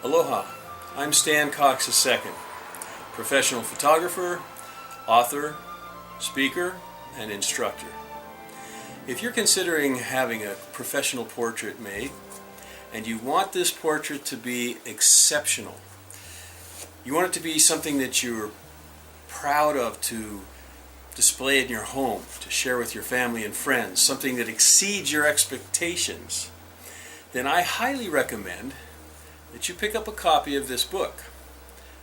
Aloha, I'm Stan Cox II, professional photographer, author, speaker, and instructor. If you're considering having a professional portrait made and you want this portrait to be exceptional, you want it to be something that you're proud of to display in your home, to share with your family and friends, something that exceeds your expectations, then I highly recommend that you pick up a copy of this book,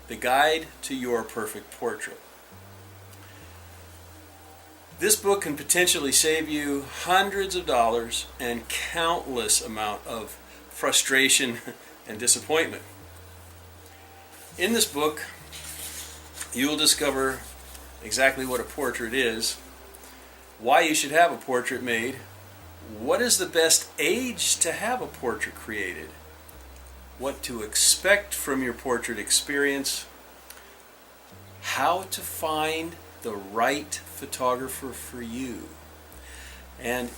The Guide to Your Perfect Portrait. This book can potentially save you hundreds of dollars and countless amount of frustration and disappointment. In this book, you will discover exactly what a portrait is, why you should have a portrait made, what is the best age to have a portrait created, what to expect from your portrait experience, how to find the right photographer for you. And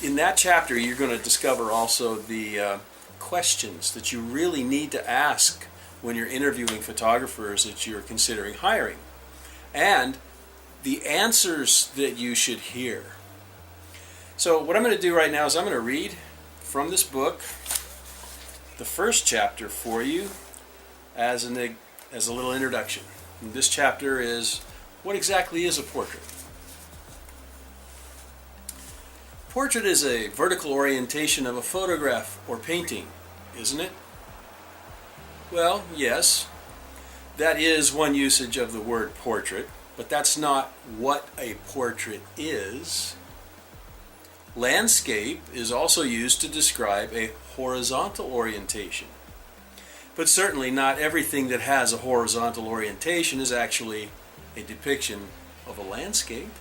in that chapter, you're going to discover also the questions that you really need to ask when you're interviewing photographers that you're considering hiring, and the answers that you should hear. So what I'm going to do right now is I'm going to read from this book the first chapter for you as a little introduction. And this chapter is, what exactly is a portrait? Portrait is a vertical orientation of a photograph or painting, isn't it? Well, yes, that is one usage of the word portrait, but that's not what a portrait is. Landscape is also used to describe a horizontal orientation. But certainly not everything that has a horizontal orientation is actually a depiction of a landscape.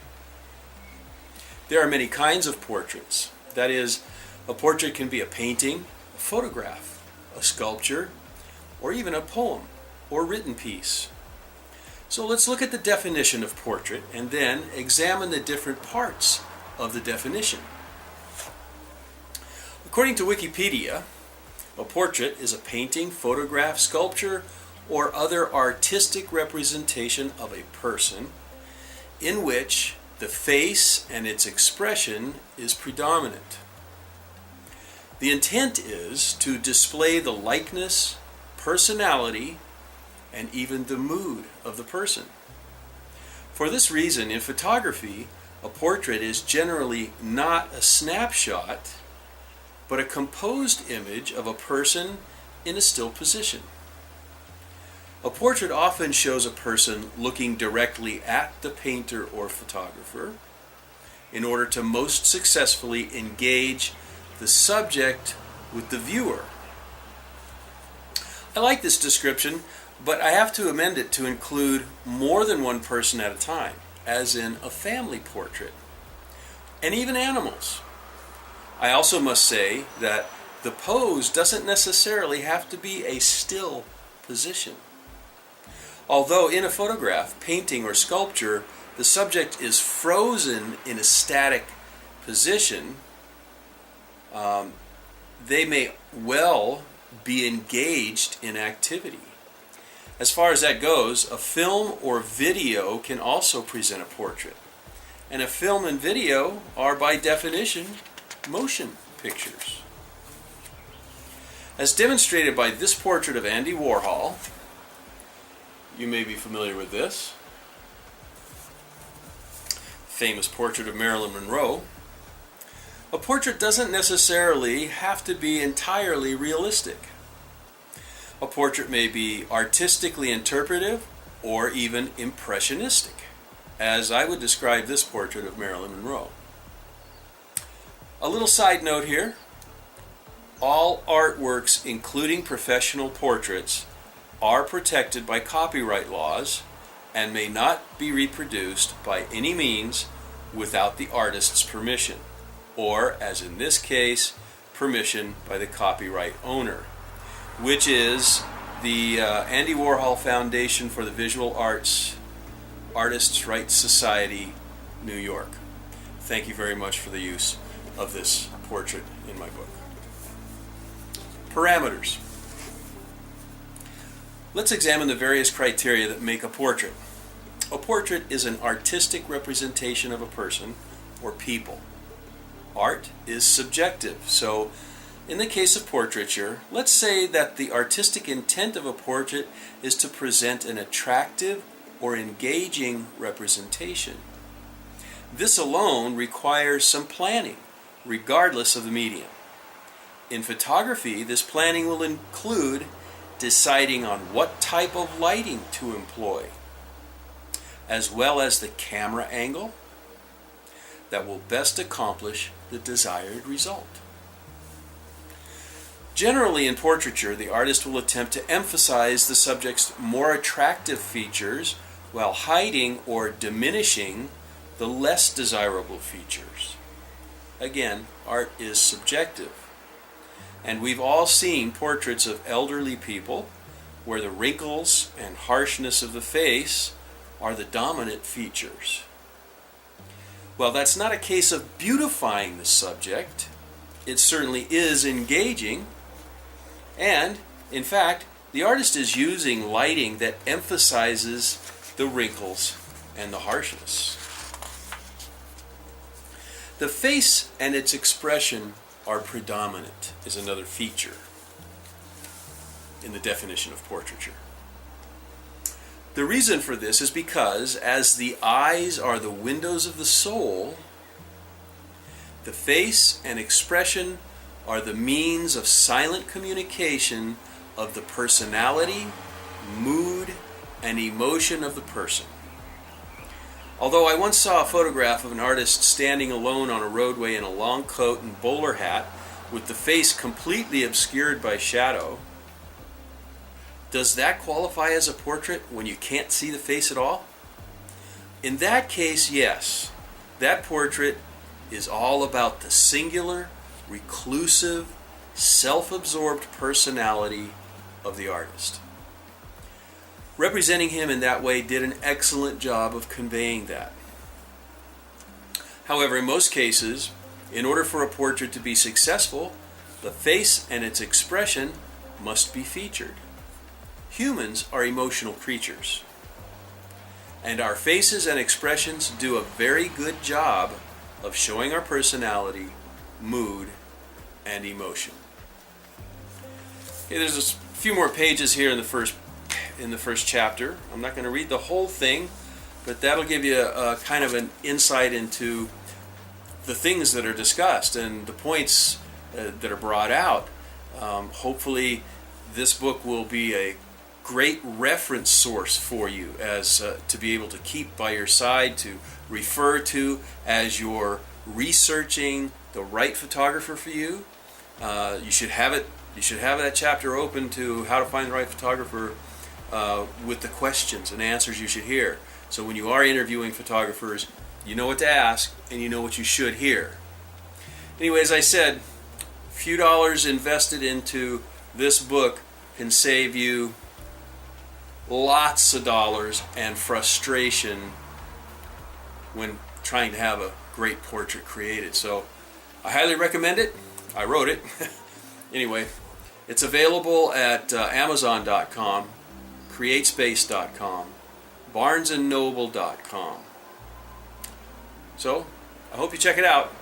There are many kinds of portraits. That is, a portrait can be a painting, a photograph, a sculpture, or even a poem or written piece. So let's look at the definition of portrait and then examine the different parts of the definition. According to Wikipedia, a portrait is a painting, photograph, sculpture, or other artistic representation of a person in which the face and its expression is predominant. The intent is to display the likeness, personality, and even the mood of the person. For this reason, in photography, a portrait is generally not a snapshot, but a composed image of a person in a still position. A portrait often shows a person looking directly at the painter or photographer in order to most successfully engage the subject with the viewer. I like this description, but I have to amend it to include more than one person at a time, as in a family portrait, and even animals. I also must say that the pose doesn't necessarily have to be a still position. Although in a photograph, painting, or sculpture, the subject is frozen in a static position, they may well be engaged in activity. As far as that goes, a film or video can also present a portrait. And a film and video are by definition motion pictures. As demonstrated by this portrait of Andy Warhol, you may be familiar with this famous portrait of Marilyn Monroe. A portrait doesn't necessarily have to be entirely realistic. A portrait may be artistically interpretive or even impressionistic, as I would describe this portrait of Marilyn Monroe. A little side note here: all artworks, including professional portraits, are protected by copyright laws and may not be reproduced by any means without the artist's permission, or, as in this case, permission by the copyright owner, which is the Andy Warhol Foundation for the Visual Arts, Artists' Rights Society, New York. Thank you very much for the use of this portrait in my book. Parameters. Let's examine the various criteria that make a portrait. A portrait is an artistic representation of a person or people. Art is subjective, so in the case of portraiture, let's say that the artistic intent of a portrait is to present an attractive or engaging representation. This alone requires some planning, regardless of the medium. In photography, this planning will include deciding on what type of lighting to employ, as well as the camera angle that will best accomplish the desired result. Generally, in portraiture, the artist will attempt to emphasize the subject's more attractive features while hiding or diminishing the less desirable features. Again, art is subjective. And we've all seen portraits of elderly people where the wrinkles and harshness of the face are the dominant features. Well, that's not a case of beautifying the subject. It certainly is engaging. And, in fact, the artist is using lighting that emphasizes the wrinkles and the harshness. The face and its expression are predominant, is another feature in the definition of portraiture. The reason for this is because, as the eyes are the windows of the soul, the face and expression are the means of silent communication of the personality, mood, and emotion of the person. Although I once saw a photograph of an artist standing alone on a roadway in a long coat and bowler hat with the face completely obscured by shadow, does that qualify as a portrait when you can't see the face at all? In that case, yes. That portrait is all about the singular, reclusive, self-absorbed personality of the artist. Representing him in that way did an excellent job of conveying that. However, in most cases, in order for a portrait to be successful, the face and its expression must be featured. Humans are emotional creatures, and our faces and expressions do a very good job of showing our personality, mood, and emotion. Okay, there's a few more pages here in the first chapter. I'm not going to read the whole thing, but that'll give you a kind of an insight into the things that are discussed and the points that are brought out. Hopefully this book will be a great reference source for you as to be able to keep by your side, to refer to as you're researching the right photographer for you. You should have that chapter open to how to find the right photographer with the questions and answers you should hear. So when you are interviewing photographers, you know what to ask and you know what you should hear. Anyway, as I said, a few dollars invested into this book can save you lots of dollars and frustration when trying to have a great portrait created. So I highly recommend it. I wrote it. Anyway, it's available at Amazon.com, CreateSpace.com, BarnesandNoble.com. So I hope you check it out.